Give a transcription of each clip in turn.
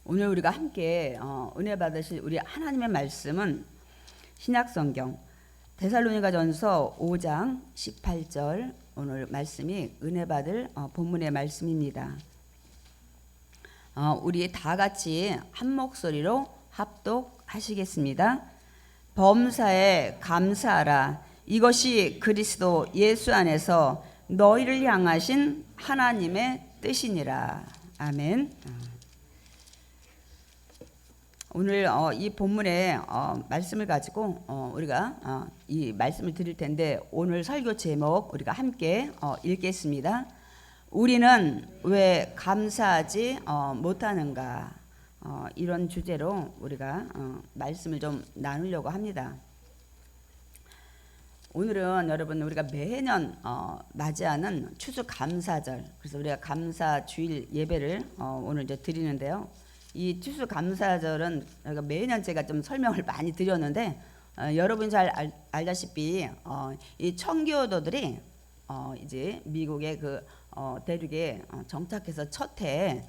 오늘 우리가 함께 은혜 받으실 우리 하나님의 말씀은 신약성경 데살로니가전서 5장 18절 오늘 말씀이 은혜 받을 본문의 말씀입니다. 우리 다 같이 한 목소리로 합독하시겠습니다. 범사에 감사하라. 이것이 그리스도 예수 안에서 너희를 향하신 하나님의 뜻이니라. 아멘. 오늘 이 본문의 말씀을 가지고 우리가 이 말씀을 드릴 텐데, 오늘 설교 제목 우리가 함께 읽겠습니다. 우리는 왜 감사하지 못하는가? 이런 주제로 우리가 말씀을 좀 나누려고 합니다. 오늘은 여러분 우리가 매년 맞이하는 추수감사절, 그래서 우리가 감사주일 예배를 오늘 이제 드리는데요. 이 추수감사절은 매년 제가 좀 설명을 많이 드렸는데, 여러분이 잘 알다시피 이 청교도들이 이제 미국의 그 대륙에 정착해서 첫 해에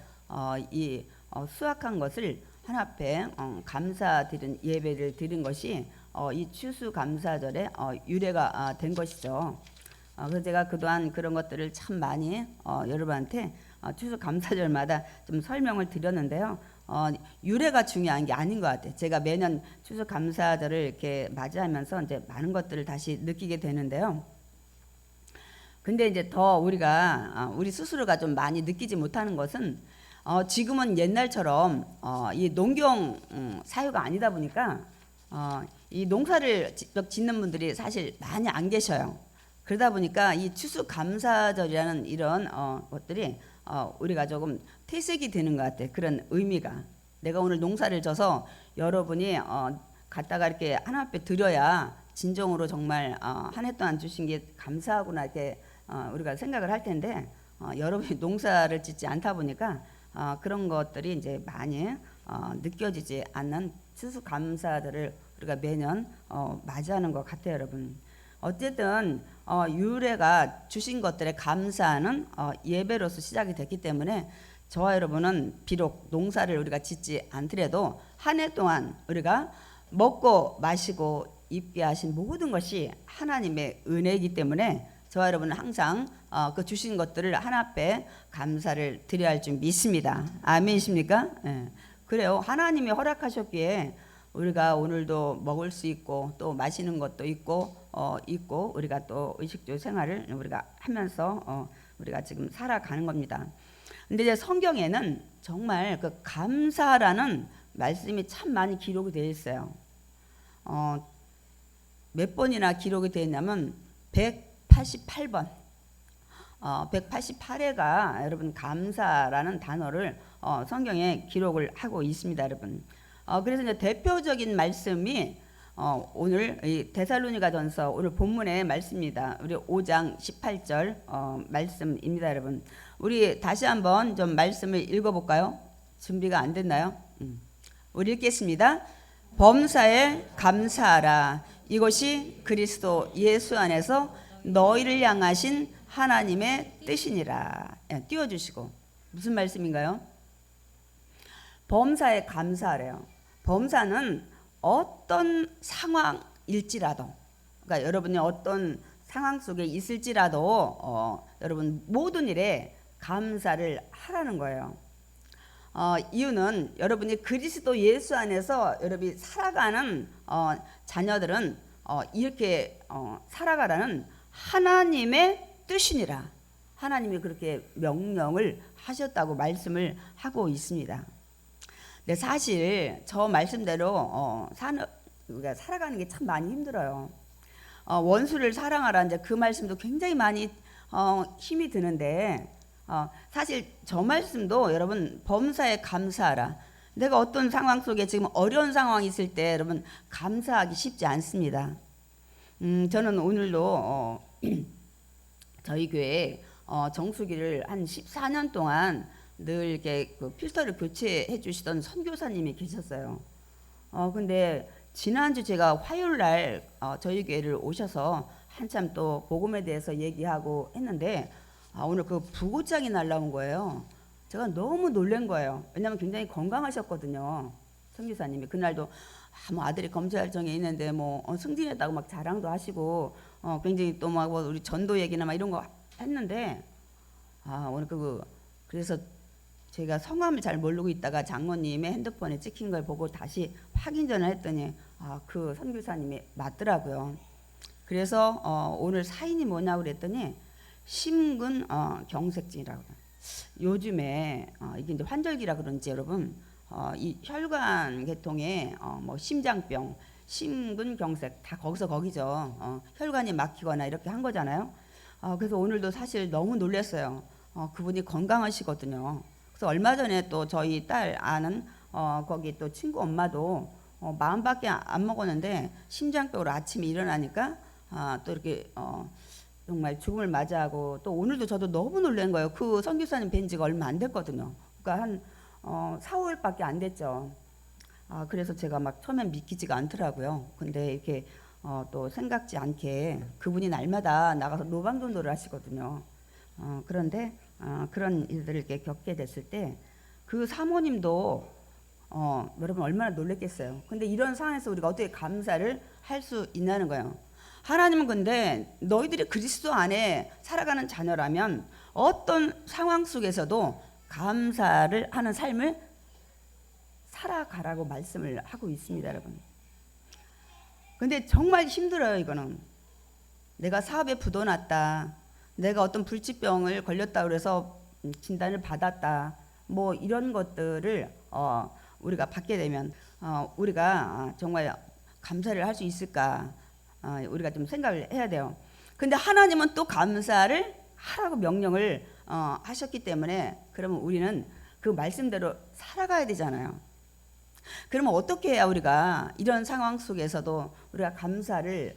이 수확한 것을 하나님 앞에 감사드린 예배를 드린 것이 이 추수감사절의 유래가 된 것이죠. 그래서 제가 그동안 그런 것들을 참 많이 여러분한테 추수감사절마다 좀 설명을 드렸는데요. 유래가 중요한 게 아닌 것 같아요. 제가 매년 추수감사절을 이렇게 맞이하면서 이제 많은 것들을 다시 느끼게 되는데요. 근데 이제 더 우리가 우리 스스로가 좀 많이 느끼지 못하는 것은 지금은 옛날처럼 이 농경 사회가 아니다 보니까 이 농사를 직접 짓는 분들이 사실 많이 안 계셔요. 그러다 보니까 이 추수감사절이라는 이런 것들이 우리가 조금 퇴색이 되는 것 같아요. 그런 의미가. 내가 오늘 농사를 져서 여러분이 갖다가 이렇게 하나님 앞에 드려야 진정으로 정말 한 해 동안 주신 게 감사하구나 이렇게 우리가 생각을 할 텐데, 여러분이 농사를 짓지 않다 보니까 그런 것들이 이제 많이 느껴지지 않는 추수감사절을 우리가 매년 맞이하는 것 같아요, 여러분. 어쨌든 유래가 주신 것들에 감사하는 예배로서 시작이 됐기 때문에 저와 여러분은 비록 농사를 우리가 짓지 않더라도 한 해 동안 우리가 먹고 마시고 입게 하신 모든 것이 하나님의 은혜이기 때문에 저와 여러분은 항상 그 주신 것들을 하나님 앞에 감사를 드려야 할 줄 믿습니다. 아멘이십니까? 네. 그래요. 하나님이 허락하셨기에 우리가 오늘도 먹을 수 있고 또 마시는 것도 있고 우리가 또 의식주 생활을 우리가 하면서 우리가 지금 살아가는 겁니다. 근데 이제 성경에는 정말 그 감사라는 말씀이 참 많이 기록이 되어 있어요. 몇 번이나 기록이 되어 있냐면 188번. 188회가 여러분 감사라는 단어를 성경에 기록을 하고 있습니다, 여러분. 그래서 이제 대표적인 말씀이 오늘 이 데살로니가전서 오늘 본문의 말씀입니다. 우리 5장 18절 말씀입니다, 여러분. 우리 다시 한번 좀 말씀을 읽어볼까요? 준비가 안 됐나요? 우리 읽겠습니다. 범사에 감사하라. 이것이 그리스도 예수 안에서 너희를 향하신 하나님의 뜻이니라. 띄워주시고. 무슨 말씀인가요? 범사에 감사하래요. 범사는 어떤 상황일지라도, 그러니까 여러분이 어떤 상황 속에 있을지라도 여러분 모든 일에 감사를 하라는 거예요. 이유는 여러분이 그리스도 예수 안에서 여러분이 살아가는 자녀들은 이렇게 살아가라는 하나님의 뜻이니라. 하나님이 그렇게 명령을 하셨다고 말씀을 하고 있습니다. 근데 사실 저 말씀대로 우리가 살아가는 게 참 많이 힘들어요. 원수를 사랑하라 이제 그 말씀도 굉장히 많이 힘이 드는데, 사실 저 말씀도 여러분 범사에 감사하라. 내가 어떤 상황 속에 지금 어려운 상황이 있을 때 여러분 감사하기 쉽지 않습니다. 저는 오늘도 저희 교회에 정수기를 한 14년 동안 늘 이렇게 그 필터를 교체해 주시던 선교사님이 계셨어요. 근데 지난주 제가 화요일 날 저희 교회를 오셔서 한참 또 복음에 대해서 얘기하고 했는데 오늘 그 부고장이 날라온 거예요. 제가 너무 놀란 거예요. 왜냐하면 굉장히 건강하셨거든요. 선교사님이 그날도 뭐 아들이 검찰청에 있는데 뭐 승진했다고 막 자랑도 하시고 굉장히 또 막 우리 전도 얘기나 막 이런 거 했는데 오늘 그래서 제가 성함을 잘 모르고 있다가 장모님의 핸드폰에 찍힌 걸 보고 다시 확인전을 했더니 그 선교사님이 맞더라고요. 그래서 오늘 사인이 뭐냐고 그랬더니 심근 경색증이라고. 요즘에 이게 이제 환절기라 그런지 여러분 이 혈관 계통에 뭐 심장병, 심근경색 다 거기죠. 혈관이 막히거나 이렇게 한 거잖아요. 그래서 오늘도 사실 너무 놀랐어요. 그분이 건강하시거든요. 그래서 얼마 전에 또 저희 딸 아는 거기 또 친구 엄마도 마음밖에 안 먹었는데 심장병으로 아침에 일어나니까 또 이렇게 정말 죽음을 맞이하고 또 오늘도 저도 너무 놀란 거예요. 그 선교사님 뵌 지가 얼마 안 됐거든요. 그러니까 한 4, 5일밖에 안 됐죠. 그래서 제가 막 처음엔 믿기지가 않더라고요. 근데 이렇게 또 생각지 않게 그분이 날마다 나가서 노방전도를 하시거든요. 그런데 그런 일들을 이렇게 겪게 됐을 때 그 사모님도 여러분 얼마나 놀랬겠어요. 근데 이런 상황에서 우리가 어떻게 감사를 할 수 있냐는 거예요. 하나님은 근데 너희들이 그리스도 안에 살아가는 자녀라면 어떤 상황 속에서도 감사를 하는 삶을 살아가라고 말씀을 하고 있습니다, 여러분. 근데 정말 힘들어요, 이거는. 내가 사업에 부도났다. 내가 어떤 불치병을 걸렸다 그래서 진단을 받았다. 뭐 이런 것들을 우리가 받게 되면 우리가 정말 감사를 할 수 있을까? 우리가 좀 생각을 해야 돼요. 근데 하나님은 또 감사를 하라고 명령을 하셨기 때문에 그러면 우리는 그 말씀대로 살아가야 되잖아요. 그러면 어떻게 해야 우리가 이런 상황 속에서도 우리가 감사를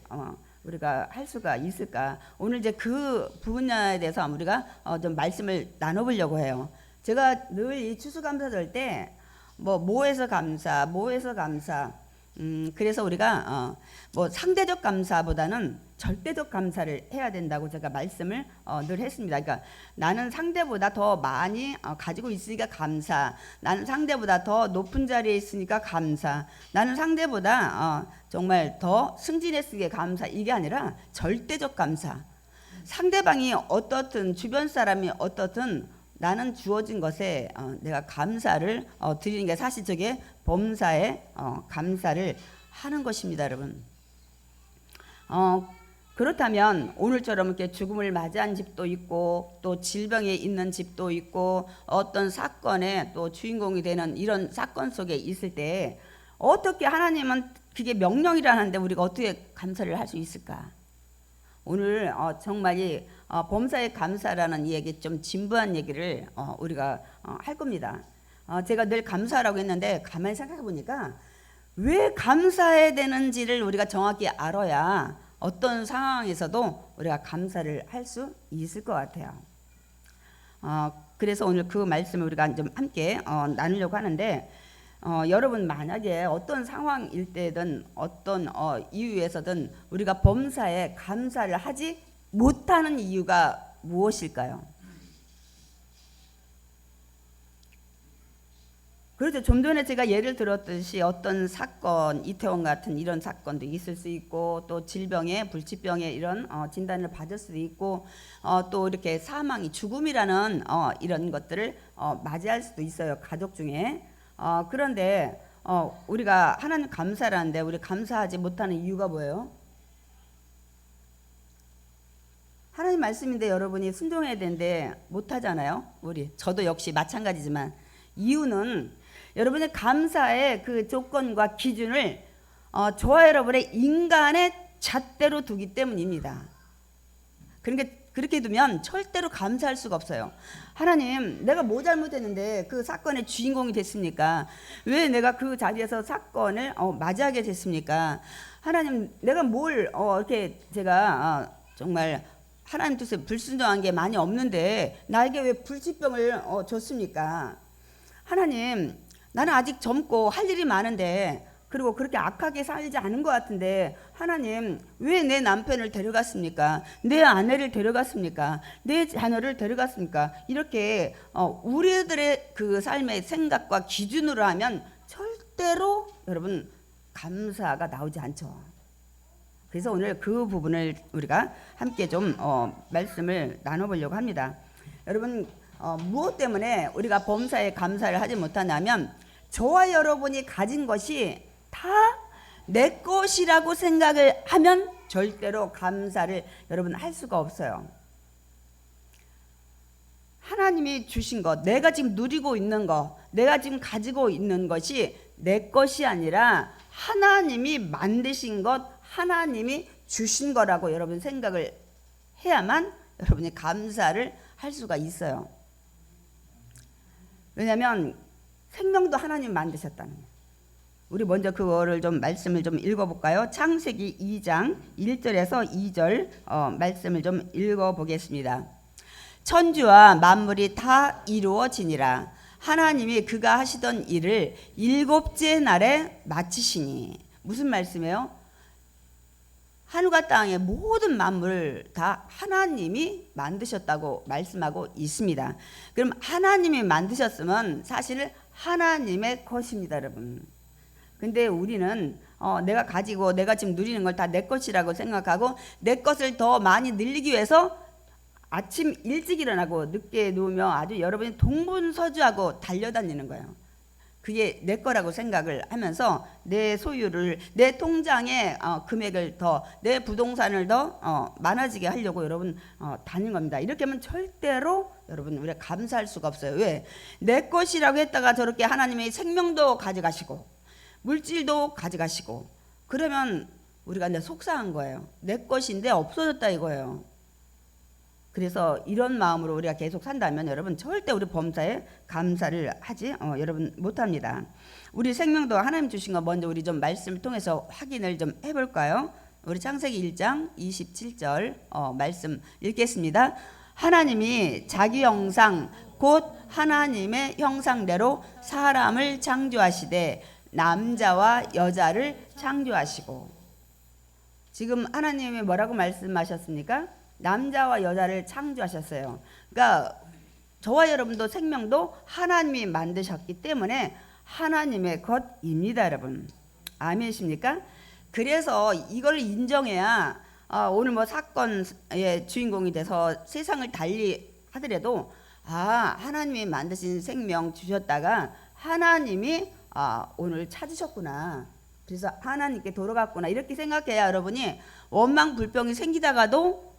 우리가 할 수가 있을까? 오늘 이제 그 분야에 대해서 우리가 좀 말씀을 나눠보려고 해요. 제가 늘 이 추수감사절 때 뭐해서 감사, 뭐해서 감사. 그래서 우리가 뭐 상대적 감사보다는 절대적 감사를 해야 된다고 제가 말씀을 늘 했습니다. 그러니까 나는 상대보다 더 많이 가지고 있으니까 감사. 나는 상대보다 더 높은 자리에 있으니까 감사. 나는 상대보다 정말 더 승진했으니까 감사. 이게 아니라 절대적 감사. 상대방이 어떻든 주변 사람이 어떻든 나는 주어진 것에 내가 감사를 드리는 게 사실 저게 범사에 감사를 하는 것입니다, 여러분. 그렇다면 오늘처럼 이렇게 죽음을 맞이한 집도 있고 또 질병에 있는 집도 있고 어떤 사건의 또 주인공이 되는 이런 사건 속에 있을 때 어떻게 하나님은 그게 명령이라는데 우리가 어떻게 감사를 할 수 있을까? 오늘 정말 이 범사에 감사라는 이 얘기 좀 진부한 얘기를 우리가 할 겁니다. 제가 늘 감사라고 했는데 가만히 생각해 보니까 왜 감사해야 되는지를 우리가 정확히 알아야 어떤 상황에서도 우리가 감사를 할 수 있을 것 같아요. 그래서 오늘 그 말씀을 우리가 좀 함께 나누려고 하는데 여러분 만약에 어떤 상황일 때든 어떤 이유에서든 우리가 범사에 감사를 하지 못하는 이유가 무엇일까요? 그렇죠. 좀 전에 제가 예를 들었듯이 어떤 사건, 이태원 같은 이런 사건도 있을 수 있고 또 질병에 불치병에 이런 진단을 받을 수도 있고 또 이렇게 사망이 죽음이라는 이런 것들을 맞이할 수도 있어요. 가족 중에. 그런데 우리가 하나님 감사라는데 우리 감사하지 못하는 이유가 뭐예요? 하나님 말씀인데 여러분이 순종해야 되는데 못하잖아요. 저도 역시 마찬가지지만 이유는 여러분의 감사의 그 조건과 기준을 저와 여러분의 인간의 잣대로 두기 때문입니다. 그러니까 그렇게 두면 절대로 감사할 수가 없어요. 하나님, 내가 뭐 잘못했는데 그 사건의 주인공이 됐습니까? 왜 내가 그 자리에서 사건을 맞이하게 됐습니까? 하나님, 내가 뭘 이렇게 제가 정말 하나님 뜻에 불순종한 게 많이 없는데 나에게 왜 불치병을 줬습니까? 하나님, 나는 아직 젊고 할 일이 많은데 그리고 그렇게 악하게 살지 않은 것 같은데 하나님 왜 내 남편을 데려갔습니까? 내 아내를 데려갔습니까? 내 자녀를 데려갔습니까? 이렇게 우리들의 그 삶의 생각과 기준으로 하면 절대로 여러분 감사가 나오지 않죠. 그래서 오늘 그 부분을 우리가 함께 좀 말씀을 나눠보려고 합니다. 여러분 무엇 때문에 우리가 범사에 감사를 하지 못하냐면 저와 여러분이 가진 것이 다 내 것이라고 생각을 하면 절대로 감사를 여러분 할 수가 없어요. 하나님이 주신 것, 내가 지금 누리고 있는 것, 내가 지금 가지고 있는 것이 내 것이 아니라 하나님이 만드신 것, 하나님이 주신 거라고 여러분 생각을 해야만 여러분이 감사를 할 수가 있어요. 왜냐하면 생명도 하나님 만드셨다는 거예요. 우리 먼저 그거를 좀 말씀을 좀 읽어볼까요? 창세기 2장 1절에서 2절 말씀을 좀 읽어보겠습니다. 천지와 만물이 다 이루어지니라. 하나님이 그가 하시던 일을 일곱째 날에 마치시니. 무슨 말씀이에요? 하늘과 땅의 모든 만물을 다 하나님이 만드셨다고 말씀하고 있습니다. 그럼 하나님이 만드셨으면 사실 하나님의 것입니다, 여러분. 근데 우리는 내가 가지고 내가 지금 누리는 걸 다 내 것이라고 생각하고 내 것을 더 많이 늘리기 위해서 아침 일찍 일어나고 늦게 누우며 아주 여러분이 동분서주하고 달려다니는 거예요. 그게 내 거라고 생각을 하면서 내 소유를, 내 통장에 금액을 더, 내 부동산을 더 많아지게 하려고 여러분 다닌 겁니다. 이렇게 하면 절대로 여러분 우리가 감사할 수가 없어요. 왜? 내 것이라고 했다가 저렇게 하나님의 생명도 가져가시고 물질도 가져가시고 그러면 우리가 이제 속상한 거예요. 내 것인데 없어졌다 이거예요. 그래서 이런 마음으로 우리가 계속 산다면 여러분 절대 우리 범사에 감사를 하지 여러분 못합니다. 우리 생명도 하나님 주신 거 먼저 우리 좀 말씀을 통해서 확인을 좀 해볼까요? 우리 창세기 1장 27절 말씀 읽겠습니다. 하나님이 자기 형상 곧 하나님의 형상대로 사람을 창조하시되 남자와 여자를 창조하시고. 지금 하나님이 뭐라고 말씀하셨습니까? 남자와 여자를 창조하셨어요. 그러니까 저와 여러분도 생명도 하나님이 만드셨기 때문에 하나님의 것입니다, 여러분. 아멘이십니까? 그래서 이걸 인정해야 오늘 뭐 사건의 주인공이 돼서 세상을 달리 하더라도 하나님이 만드신 생명 주셨다가 하나님이 오늘 찾으셨구나. 그래서 하나님께 돌아갔구나. 이렇게 생각해야 여러분이 원망 불평이 생기다가도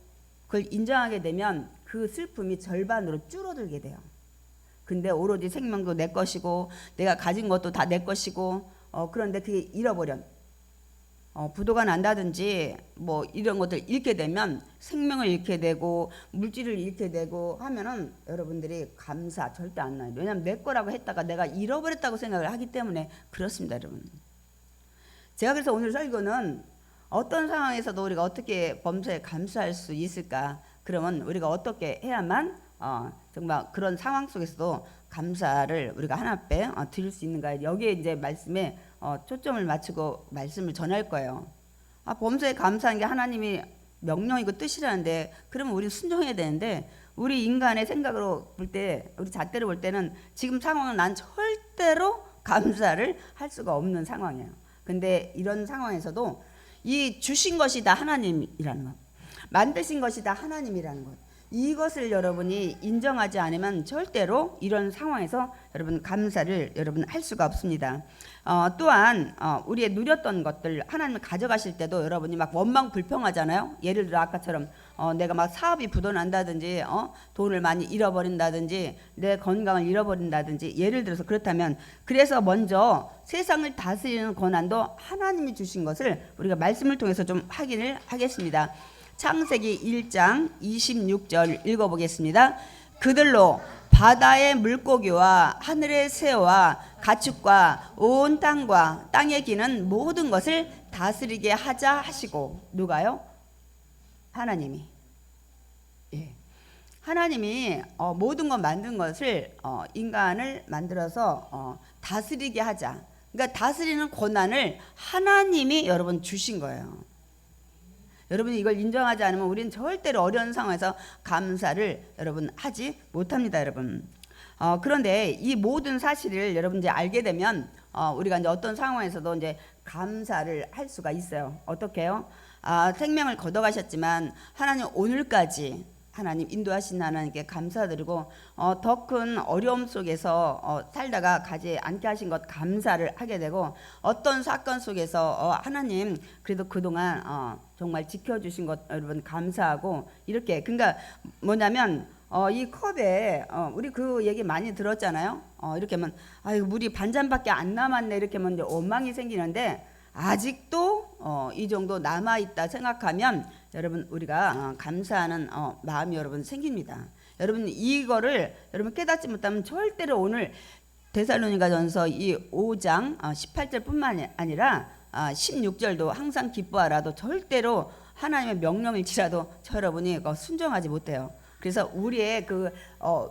그걸 인정하게 되면 그 슬픔이 절반으로 줄어들게 돼요. 근데 오로지 생명도 내 것이고 내가 가진 것도 다 내 것이고 그런데 그게 잃어버려. 부도가 난다든지 뭐 이런 것들 잃게 되면 생명을 잃게 되고 물질을 잃게 되고 하면은 여러분들이 감사 절대 안 나요. 왜냐하면 내 거라고 했다가 내가 잃어버렸다고 생각을 하기 때문에 그렇습니다, 여러분. 제가 그래서 오늘 설교는 어떤 상황에서도 우리가 어떻게 범사에 감사할 수 있을까? 그러면 우리가 어떻게 해야만 정말 그런 상황 속에서도 감사를 우리가 하나 앞에 드릴 수 있는가? 여기에 이제 말씀에 초점을 맞추고 말씀을 전할 거예요. 범사에 감사한 게 하나님이 명령이고 뜻이라는데 그러면 우리 순종해야 되는데 우리 인간의 생각으로 볼 때, 우리 잣대로 볼 때는 지금 상황은 난 절대로 감사를 할 수가 없는 상황이에요. 근데 이런 상황에서도 이 주신 것이 다 하나님이라는 것, 만드신 것이 다 하나님이라는 것, 이것을 여러분이 인정하지 않으면 절대로 이런 상황에서 여러분 감사를 여러분 할 수가 없습니다. 또한 우리의 누렸던 것들 하나님이 가져가실 때도 여러분이 막 원망 불평하잖아요. 예를 들어 아까처럼 내가 막 사업이 부도난다든지 돈을 많이 잃어버린다든지 내 건강을 잃어버린다든지 예를 들어서 그렇다면 그래서 먼저 세상을 다스리는 권한도 하나님이 주신 것을 우리가 말씀을 통해서 좀 확인을 하겠습니다. 창세기 1장 26절 읽어보겠습니다. 그들로 바다의 물고기와 하늘의 새와 가축과 온 땅과 땅에 기는 모든 것을 다스리게 하자 하시고. 누가요? 하나님이. 예. 하나님이 모든 것 만든 것을 인간을 만들어서 다스리게 하자. 그러니까 다스리는 권한을 하나님이 여러분 주신 거예요. 여러분이 이걸 인정하지 않으면 우리는 절대로 어려운 상황에서 감사를 여러분 하지 못합니다, 여러분. 그런데 이 모든 사실을 여러분 이제 알게 되면 우리가 이제 어떤 상황에서도 이제 감사를 할 수가 있어요. 어떻게요? 생명을 걷어가셨지만 하나님 오늘까지 하나님 인도하신 하나님께 감사드리고 더 큰 어려움 속에서 살다가 가지 않게 하신 것 감사를 하게 되고 어떤 사건 속에서 하나님 그래도 그동안 정말 지켜주신 것 여러분 감사하고 이렇게 그러니까 뭐냐면 이 컵에 우리 그 얘기 많이 들었잖아요. 이렇게 하면 아유 물이 반잔밖에 안 남았네 이렇게 하면 이제 원망이 생기는데 아직도 이 정도 남아 있다 생각하면 여러분 우리가 감사하는 마음이 여러분 생깁니다. 여러분 이거를 여러분 깨닫지 못하면 절대로 오늘 데살로니가전서 이 5장 18절뿐만 아니라 16절도 항상 기뻐하라도 절대로 하나님의 명령일지라도 여러분이 순종하지 못해요. 그래서 우리의 그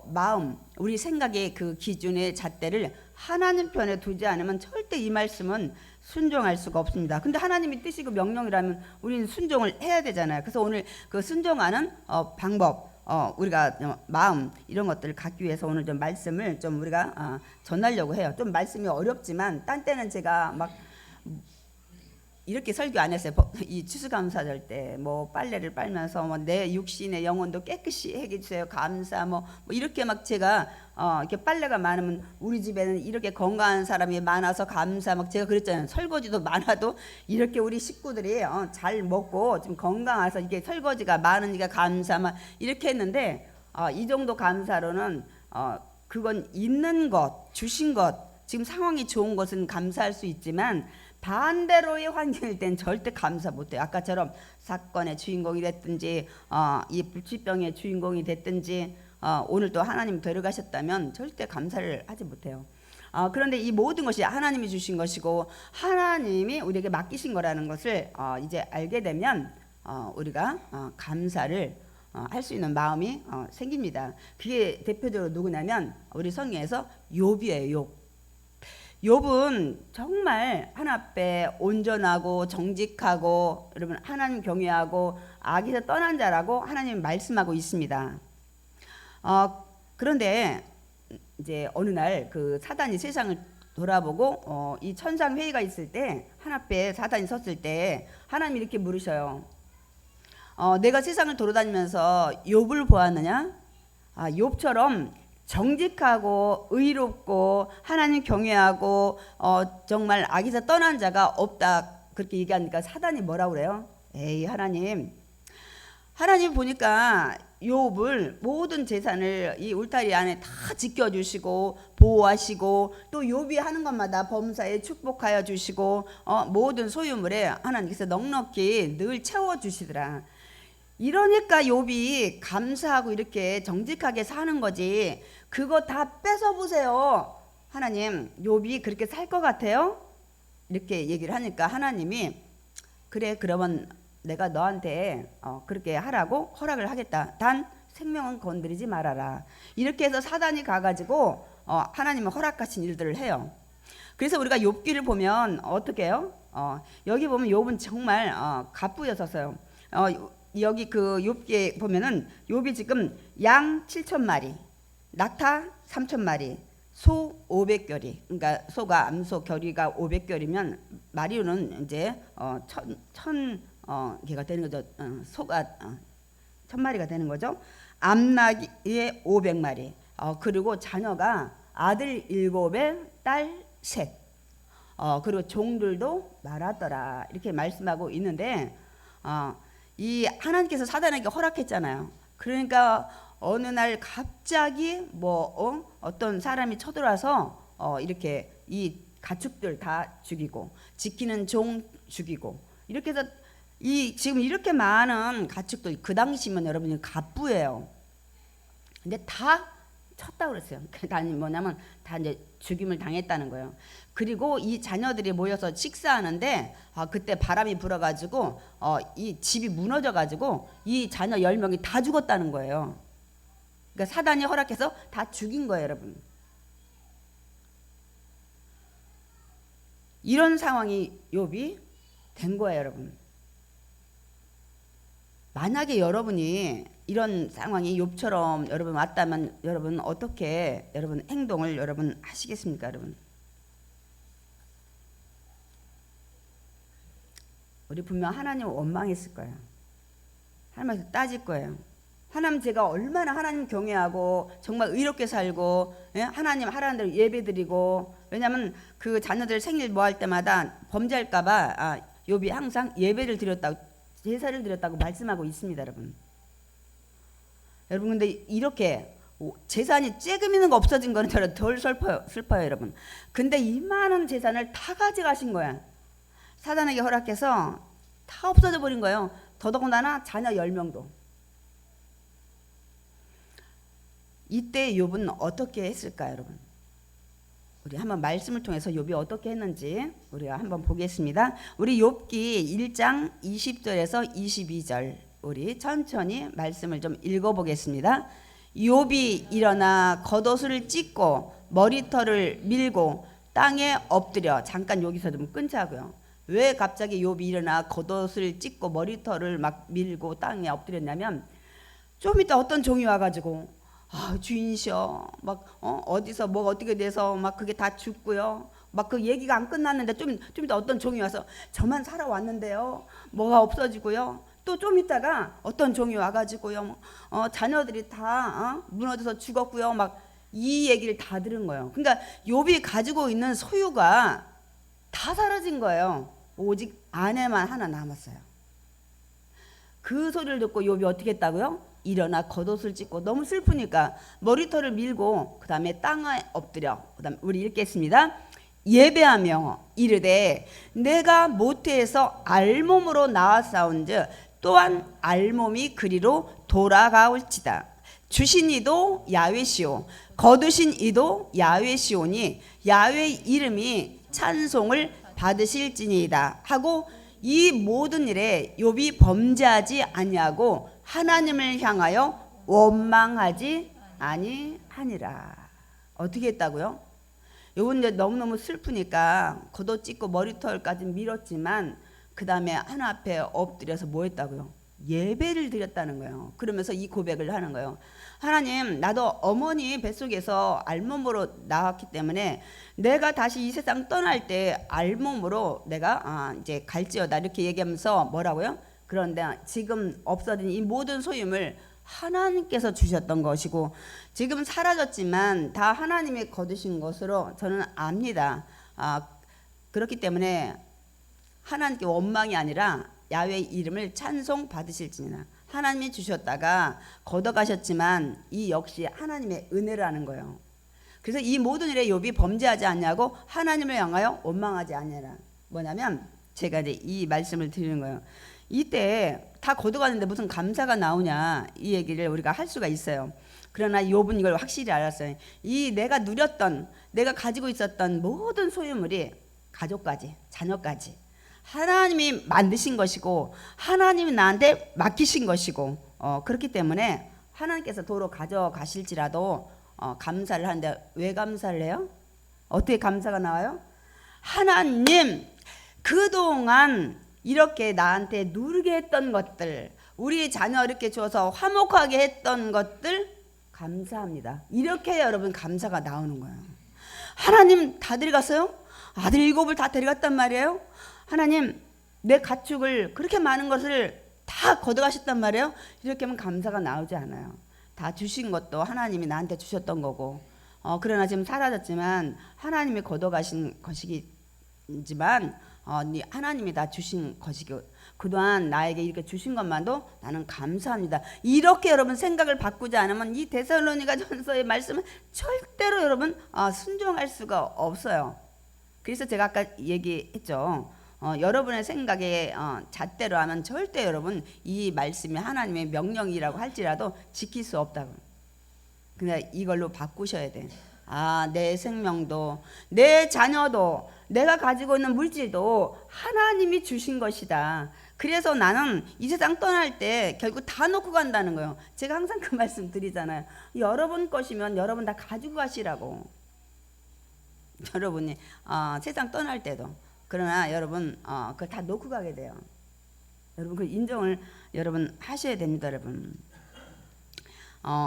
마음, 우리 생각의 그 기준의 잣대를 하나님 편에 두지 않으면 절대 이 말씀은 순종할 수가 없습니다. 근데 하나님이 뜻이고 명령이라면 우리는 순종을 해야 되잖아요. 그래서 오늘 그 순종하는 방법, 우리가 마음 이런 것들을 갖기 위해서 오늘 좀 말씀을 좀 우리가 전하려고 해요. 좀 말씀이 어렵지만 딴 때는 제가 막 이렇게 설교 안 했어요. 이 추수감사절 때 뭐 빨래를 빨면서 뭐 내 육신의 영혼도 깨끗이 해주세요. 감사 뭐 이렇게 막 제가 이렇게 빨래가 많으면 우리 집에는 이렇게 건강한 사람이 많아서 감사 막 제가 그랬잖아요. 설거지도 많아도 이렇게 우리 식구들이 잘 먹고 좀 건강해서 이게 설거지가 많으니까 감사 막 이렇게 했는데 이 정도 감사로는 그건 있는 것 주신 것 지금 상황이 좋은 것은 감사할 수 있지만 반대로의 환경일 땐 절대 감사 못해요. 아까처럼 사건의 주인공이 됐든지 이 불치병의 주인공이 됐든지 오늘 또 하나님 데려가셨다면 절대 감사를 하지 못해요. 그런데 이 모든 것이 하나님이 주신 것이고 하나님이 우리에게 맡기신 거라는 것을 이제 알게 되면 우리가 감사를 할 수 있는 마음이 생깁니다. 그게 대표적으로 누구냐면 우리 성경에서 욥이에요. 욥은 정말 하나님 앞에 온전하고 정직하고 여러분 하나님 경외하고 악에서 떠난 자라고 하나님 말씀하고 있습니다. 그런데 이제 어느 날 그 사단이 세상을 돌아보고 이 천상 회의가 있을 때 하나님 앞에 사단이 섰을 때 하나님이 이렇게 물으셔요. 내가 세상을 돌아다니면서 욥을 보았느냐? 욥처럼 정직하고 의롭고 하나님 경외하고 정말 악에서 떠난 자가 없다 그렇게 얘기하니까 사단이 뭐라고 그래요? 에이 하나님 보니까 욥을 모든 재산을 이 울타리 안에 다 지켜주시고 보호하시고 또 욥이 하는 것마다 범사에 축복하여 주시고 모든 소유물에 하나님께서 넉넉히 늘 채워주시더라. 이러니까 욥이 감사하고 이렇게 정직하게 사는 거지 그거 다 뺏어보세요. 하나님 욥이 그렇게 살 것 같아요? 이렇게 얘기를 하니까 하나님이 그래 그러면 내가 너한테 그렇게 하라고 허락을 하겠다. 단 생명은 건드리지 말아라. 이렇게 해서 사단이 가가지고 하나님은 허락하신 일들을 해요. 그래서 우리가 욥기를 보면 어떻게 해요? 여기 보면 욥은 정말 갑부였었어요. 여기 그 욥기에 보면은 욥이 지금 양 7,000마리, 낙타 3,000마리, 소 500결이. 그러니까 소가 암소 결이가 500결이면 마리오는 이제 천 개가 되는 거죠. 소가 1,000마리가 되는 거죠. 암나귀에 500마리. 그리고 자녀가 아들 7에 딸 3. 그리고 종들도 많았더라. 이렇게 말씀하고 있는데 이 하나님께서 사단에게 허락했잖아요. 그러니까 어느 날 갑자기 어떤 사람이 쳐들어와서 이렇게 이 가축들 다 죽이고 지키는 종 죽이고 이렇게 해서 이 지금 이렇게 많은 가축들 그 당시면 여러분이 갑부예요. 근데 다 쳤다 그랬어요. 아니 뭐냐면 다 이제 죽임을 당했다는 거예요. 그리고 이 자녀들이 모여서 식사하는데 그때 바람이 불어가지고 이 집이 무너져가지고 이 자녀 10명이 다 죽었다는 거예요. 그러니까 사단이 허락해서 다 죽인 거예요, 여러분. 이런 상황이 욥이 된 거예요, 여러분. 만약에 여러분이 이런 상황이 욥처럼 여러분 왔다면 여러분 어떻게 여러분 행동을 여러분 하시겠습니까, 여러분? 우리 분명 하나님 원망했을 거예요. 하나님한테 따질 거예요. 하나님, 제가 얼마나 하나님 경외하고 정말 의롭게 살고, 예? 하나님 하라는 대로 예배드리고, 왜냐하면 그 자녀들 생일 뭐 할 때마다 범죄할까봐 욥이 항상 예배를 드렸다고, 제사를 드렸다고 말씀하고 있습니다, 여러분. 여러분, 근데 이렇게 재산이 쬐금 있는 거 없어진 거는 덜 슬퍼요, 여러분. 근데 이 많은 재산을 다 가져가신 거야. 사단에게 허락해서 다 없어져 버린 거예요. 더더군다나 자녀 10명도. 이때 욥은 어떻게 했을까요, 여러분? 우리 한번 말씀을 통해서 욥이 어떻게 했는지 우리가 한번 보겠습니다. 우리 욥기 1장 20절에서 22절 우리 천천히 말씀을 좀 읽어보겠습니다. 욥이 일어나 겉옷을 찢고 머리털을 밀고 땅에 엎드려. 잠깐 여기서 좀 끊자고요. 왜 갑자기 욥이 일어나 겉옷을 찢고 머리털을 막 밀고 땅에 엎드렸냐면, 좀 이따 어떤 종이 와가지고 주인이셔 막 어디서 뭐 어떻게 돼서 막 그게 다 죽고요. 막 그 얘기가 안 끝났는데 좀 이따 어떤 종이 와서 저만 살아왔는데요, 뭐가 없어지고요. 또 좀 있다가 어떤 종이 와가지고요, 자녀들이 다 무너져서 죽었고요. 막 이 얘기를 다 들은 거예요. 그러니까 욥이 가지고 있는 소유가 다 사라진 거예요. 오직 아내만 하나 남았어요. 그 소리를 듣고 욥이 어떻게 했다고요? 일어나 겉옷을 찢고, 너무 슬프니까 머리털을 밀고 그 다음에 땅에 엎드려. 그 다음에 우리 읽겠습니다. 예배하며 이르되 내가 모태에서 알몸으로 나왔사온즉 또한 알몸이 그리로 돌아가올지다. 주신 이도 야훼시오 거두신 이도 야훼시오니 야훼의 이름이 찬송을 받으실지니이다 하고, 이 모든 일에 욥이 범죄하지 아니하고 하나님을 향하여 원망하지 아니하니라. 어떻게 했다고요? 욥은 이제 너무너무 슬프니까 겉옷 찢고 머리털까지 밀었지만 그 다음에 하나 앞에 엎드려서 뭐 했다고요? 예배를 드렸다는 거예요. 그러면서 이 고백을 하는 거예요. 하나님, 나도 어머니 뱃속에서 알몸으로 나왔기 때문에 내가 다시 이 세상 떠날 때 알몸으로 내가 이제 갈지어다, 이렇게 얘기하면서 뭐라고요? 그런데 지금 없어진 이 모든 소유물 하나님께서 주셨던 것이고 지금 사라졌지만 다 하나님이 거두신 것으로 저는 압니다. 그렇기 때문에 하나님께 원망이 아니라 야훼의 이름을 찬송 받으실지니라. 하나님이 주셨다가 걷어가셨지만 이 역시 하나님의 은혜라는 거예요. 그래서 이 모든 일에 욥이 범죄하지 않냐고 하나님을 향하여 원망하지 않냐라. 뭐냐면 제가 이제 이 말씀을 드리는 거예요. 이때 다 걷어가는데 무슨 감사가 나오냐, 이 얘기를 우리가 할 수가 있어요. 그러나 욥은 이걸 확실히 알았어요. 이 내가 누렸던, 내가 가지고 있었던 모든 소유물이 가족까지, 자녀까지 하나님이 만드신 것이고 하나님이 나한테 맡기신 것이고, 그렇기 때문에 하나님께서 도로 가져가실지라도 감사를 하는데, 왜 감사를 해요? 어떻게 감사가 나와요? 하나님, 그동안 이렇게 나한테 누리게 했던 것들, 우리 자녀 이렇게 줘서 화목하게 했던 것들 감사합니다. 이렇게 여러분 감사가 나오는 거예요. 하나님 다 데려갔어요? 아들 7을 다 데려갔단 말이에요. 하나님, 내 가축을 그렇게 많은 것을 다 걷어가셨단 말이에요. 이렇게 하면 감사가 나오지 않아요. 다 주신 것도 하나님이 나한테 주셨던 거고, 그러나 지금 사라졌지만 하나님이 걷어가신 것이지만 하나님이 다 주신 것이고, 그동안 나에게 이렇게 주신 것만도 나는 감사합니다. 이렇게 여러분 생각을 바꾸지 않으면 이 데살로니가전서의 말씀은 절대로 여러분 순종할 수가 없어요. 그래서 제가 아까 얘기했죠. 여러분의 생각에 잣대로 하면 절대 여러분 이 말씀이 하나님의 명령이라고 할지라도 지킬 수 없다고. 근데 이걸로 바꾸셔야 돼. 내 생명도, 내 자녀도, 내가 가지고 있는 물질도 하나님이 주신 것이다. 그래서 나는 이 세상 떠날 때 결국 다 놓고 간다는 거예요. 제가 항상 그 말씀 드리잖아요. 여러분 것이면 여러분 다 가지고 가시라고. 여러분이 세상 떠날 때도 그러나 여러분 그걸 다 놓고 가게 돼요. 여러분 그 인정을 여러분 하셔야 됩니다, 여러분.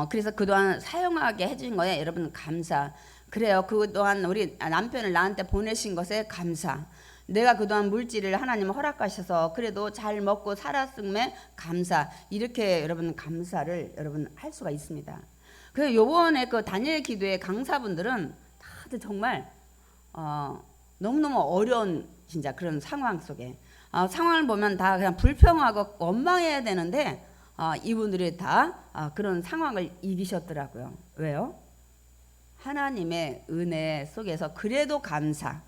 그래서 그동안 사용하게 해준 거에 여러분 감사. 그래요. 그동안 우리 남편을 나한테 보내신 것에 감사. 내가 그동안 물질을 하나님 허락하셔서 그래도 잘 먹고 살았음에 감사. 이렇게 여러분 감사를 여러분 할 수가 있습니다. 그래서 요번에 그 다니엘 기도의 강사분들은 다들 정말 너무너무 어려운 진짜 그런 상황 속에 상황을 보면 다 그냥 불평하고 원망해야 되는데 이분들이 다 그런 상황을 이기셨더라고요. 왜요? 하나님의 은혜 속에서 그래도 감사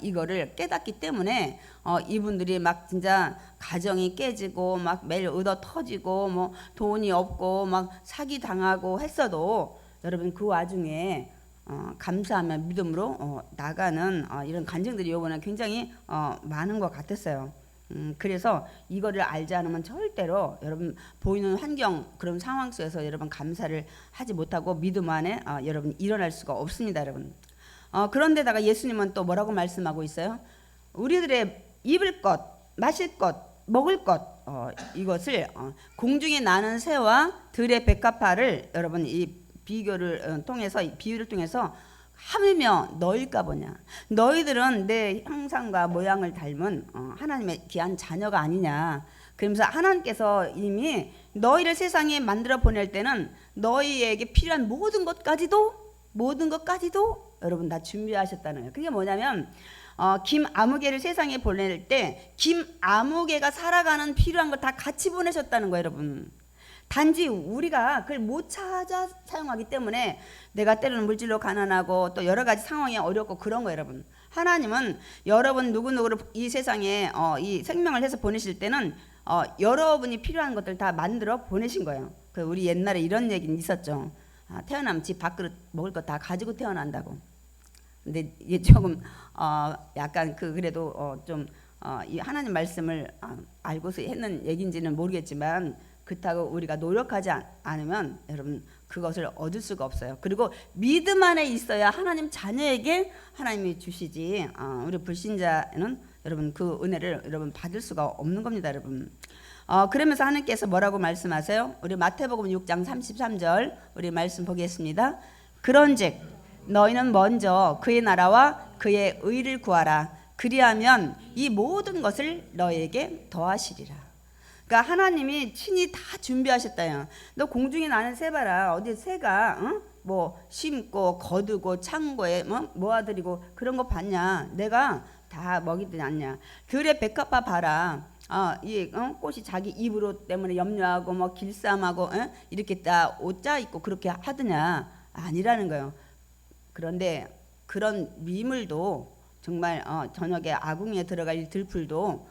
이거를 깨닫기 때문에 이분들이 막 진짜 가정이 깨지고 막 매일 얻어 터지고 뭐 돈이 없고 막 사기 당하고 했어도 여러분 그 와중에 감사하며 믿음으로 나가는 이런 간증들이 요번에 굉장히 많은 것 같았어요. 그래서 이거를 알지 않으면 절대로 여러분 보이는 환경 그런 상황 속에서 여러분 감사를 하지 못하고 믿음 안에 여러분 일어날 수가 없습니다, 여러분. 그런데다가 예수님은 또 뭐라고 말씀하고 있어요? 우리들의 입을 것, 마실 것, 먹을 것 이것을 공중에 나는 새와 들의 백합화를 여러분 이 비교를 통해서 비유를 통해서 하물며 너일까 보냐. 너희들은 내 형상과 모양을 닮은 하나님의 귀한 자녀가 아니냐. 그러면서 하나님께서 이미 너희를 세상에 만들어 보낼 때는 너희에게 필요한 모든 것까지도 여러분 다 준비하셨다는 거예요. 그게 뭐냐면 김아무개를 세상에 보낼 때 김아무개가 살아가는 필요한 걸 다 같이 보내셨다는 거예요, 여러분. 단지 우리가 그걸 못 찾아 사용하기 때문에 내가 때로는 물질로 가난하고 또 여러 가지 상황이 어렵고 그런 거예요, 여러분. 하나님은 여러분 누구누구를 이 세상에 이 생명을 해서 보내실 때는 여러분이 필요한 것들 다 만들어 보내신 거예요. 그 우리 옛날에 이런 얘기는 있었죠. 태어나면 집 밥그릇 먹을 거 다 가지고 태어난다고. 근데 이게 조금 약간 그래도 좀 이 하나님 말씀을 알고서 했는 얘기인지는 모르겠지만 그렇다고 우리가 노력하지 않으면 여러분 그것을 얻을 수가 없어요. 그리고 믿음 안에 있어야 하나님 자녀에게 하나님이 주시지 우리 불신자는 여러분 그 은혜를 여러분 받을 수가 없는 겁니다, 여러분. 그러면서 하나님께서 뭐라고 말씀하세요? 우리 마태복음 6장 33절 우리 말씀 보겠습니다. 그런즉 너희는 먼저 그의 나라와 그의 의를 구하라. 그리하면 이 모든 것을 너희에게 더하시리라. 그러니까 하나님이 친히 다 준비하셨다요. 너 공중에 나는 새 봐라. 어디 새가 뭐 심고 거두고 창고에 모아들이고 그런 거 봤냐? 내가 다 먹이지 않냐? 들의 백합화 봐라. 이 꽃이 자기 입으로 때문에 염려하고 뭐 길쌈하고 이렇게 다 옷 짜 입고 그렇게 하더냐? 아니라는 거예요. 그런데 그런 미물도 정말 저녁에 아궁이에 들어갈 이 들풀도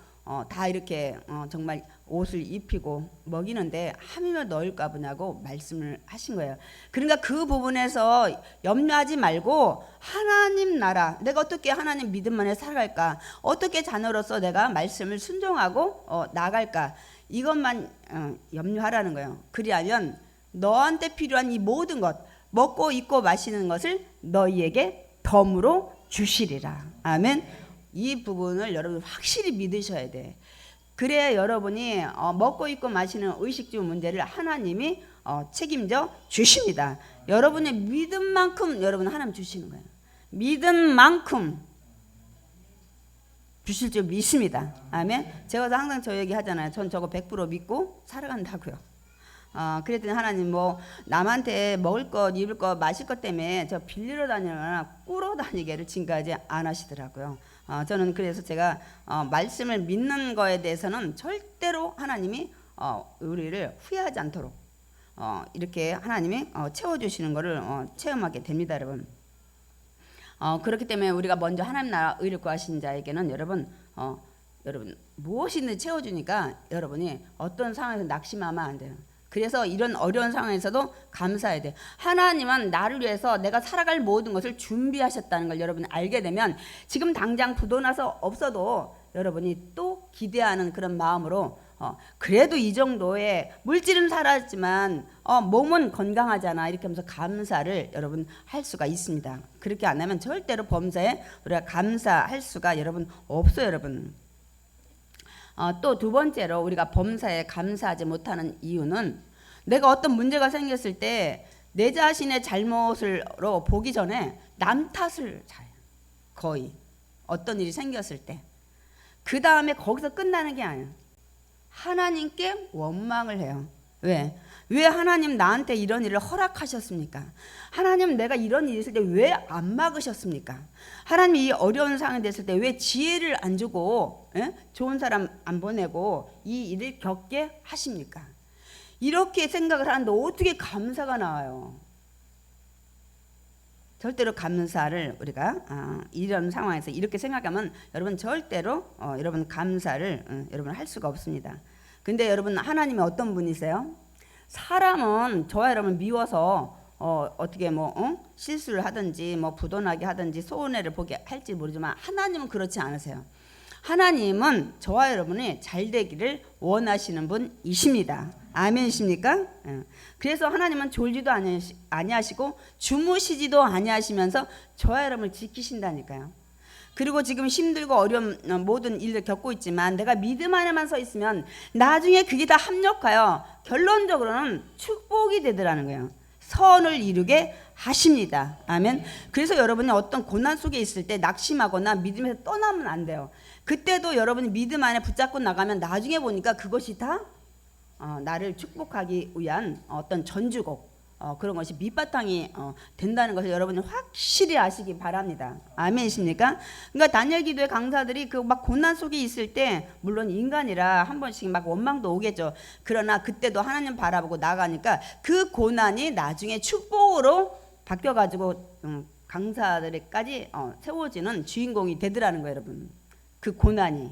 다 이렇게 정말 옷을 입히고 먹이는데 하물며 넣을까 보냐고 말씀을 하신 거예요. 그러니까 그 부분에서 염려하지 말고 하나님 나라, 내가 어떻게 하나님 믿음 안에 살아갈까, 어떻게 자녀로서 내가 말씀을 순종하고 나갈까, 이것만 염려하라는 거예요. 그리하면 너한테 필요한 이 모든 것, 먹고 입고 마시는 것을 너희에게 덤으로 주시리라. 아멘. 이 부분을 여러분 확실히 믿으셔야 돼. 그래야 여러분이 먹고 입고 마시는 의식주 문제를 하나님이 책임져 주십니다. 여러분의 믿음만큼 여러분 하나님 주시는 거예요. 믿음만큼 주실 줄 믿습니다. 아멘. 제가 항상 저 얘기 하잖아요. 전 저거 100% 믿고 살아간다고요. 그랬더니 하나님 뭐 남한테 먹을 것, 입을 것, 마실 것 때문에 저 빌리러 다니거나 꾸러 다니게를 지금까지 안 하시더라고요. 저는 그래서 제가 말씀을 믿는 거에 대해서는 절대로 하나님이 우리를 후회하지 않도록 이렇게 하나님이 채워주시는 것을 체험하게 됩니다, 여러분. 그렇기 때문에 우리가 먼저 하나님 나라 의를 구하신 자에게는 여러분 무엇이든 채워주니까 여러분이 어떤 상황에서 낙심하면 안 돼요. 그래서 이런 어려운 상황에서도 감사해야 돼. 하나님은 나를 위해서 내가 살아갈 모든 것을 준비하셨다는 걸 여러분이 알게 되면 지금 당장 부도나서 없어도 여러분이 또 기대하는 그런 마음으로 그래도 이 정도의 물질은 살았지만 몸은 건강하잖아 이렇게 하면서 감사를 여러분 할 수가 있습니다. 그렇게 안 하면 절대로 범사에 우리가 감사할 수가 여러분 없어요. 여러분 또 두 번째로 우리가 범사에 감사하지 못하는 이유는 내가 어떤 문제가 생겼을 때 내 자신의 잘못으로 보기 전에 남 탓을 잘해요. 거의 어떤 일이 생겼을 때 그 다음에 거기서 끝나는 게 아니에요. 하나님께 원망을 해요. 왜 하나님 나한테 이런 일을 허락하셨습니까? 하나님 내가 이런 일이 있을 때 왜 안 막으셨습니까? 하나님 이 어려운 상황이 됐을 때 왜 지혜를 안 주고 좋은 사람 안 보내고 이 일을 겪게 하십니까? 이렇게 생각을 하는데 어떻게 감사가 나와요? 절대로 감사를 우리가 이런 상황에서 이렇게 생각하면 여러분 절대로 여러분 감사를 여러분 할 수가 없습니다. 근데 여러분 하나님이 어떤 분이세요? 사람은 저와 여러분 미워서 어떻게 실수를 하든지 부도나게 하든지 손해를 보게 할지 모르지만 하나님은 그렇지 않으세요. 하나님은 저와 여러분이 잘 되기를 원하시는 분이십니다. 아멘이십니까? 그래서 하나님은 졸지도 아니하시고 주무시지도 아니하시면서 저와 여러분을 지키신다니까요. 그리고 지금 힘들고 어려운 모든 일을 겪고 있지만 내가 믿음 안에만 서 있으면 나중에 그게 다 합력하여 결론적으로는 축복이 되더라는 거예요. 선을 이루게 하십니다. 아멘. 그래서 여러분이 어떤 고난 속에 있을 때 낙심하거나 믿음에서 떠나면 안 돼요. 그때도 여러분이 믿음 안에 붙잡고 나가면 나중에 보니까 그것이 다 나를 축복하기 위한 어떤 전주곡 그런 것이 밑바탕이 된다는 것을 여러분이 확실히 아시기 바랍니다. 아멘이십니까? 그러니까 다니엘 기도의 강사들이 그 막 고난 속에 있을 때 물론 인간이라 한 번씩 막 원망도 오겠죠. 그러나 그때도 하나님 바라보고 나가니까 그 고난이 나중에 축복으로 바뀌어가지고 강사들에까지 세워지는 주인공이 되더라는 거예요, 여러분. 그 고난이.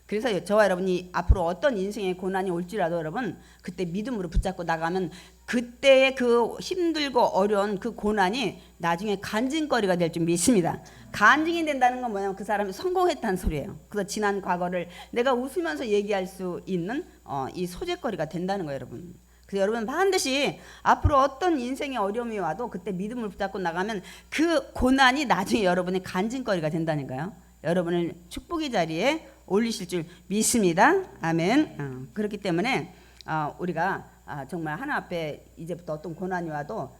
그래서 저와 여러분이 앞으로 어떤 인생의 고난이 올지라도 여러분 그때 믿음으로 붙잡고 나가면 그때의 그 힘들고 어려운 그 고난이 나중에 간증거리가 될 줄 믿습니다. 간증이 된다는 건 뭐냐면 그 사람이 성공했다는 소리예요. 그래서 지난 과거를 내가 웃으면서 얘기할 수 있는 이 소재거리가 된다는 거예요, 여러분. 그래서 여러분 반드시 앞으로 어떤 인생의 어려움이 와도 그때 믿음을 붙잡고 나가면 그 고난이 나중에 여러분의 간증거리가 된다니까요. 여러분을 축복의 자리에 올리실 줄 믿습니다. 아멘. 그렇기 때문에 우리가 정말 하나 앞에 이제부터 어떤 고난이 와도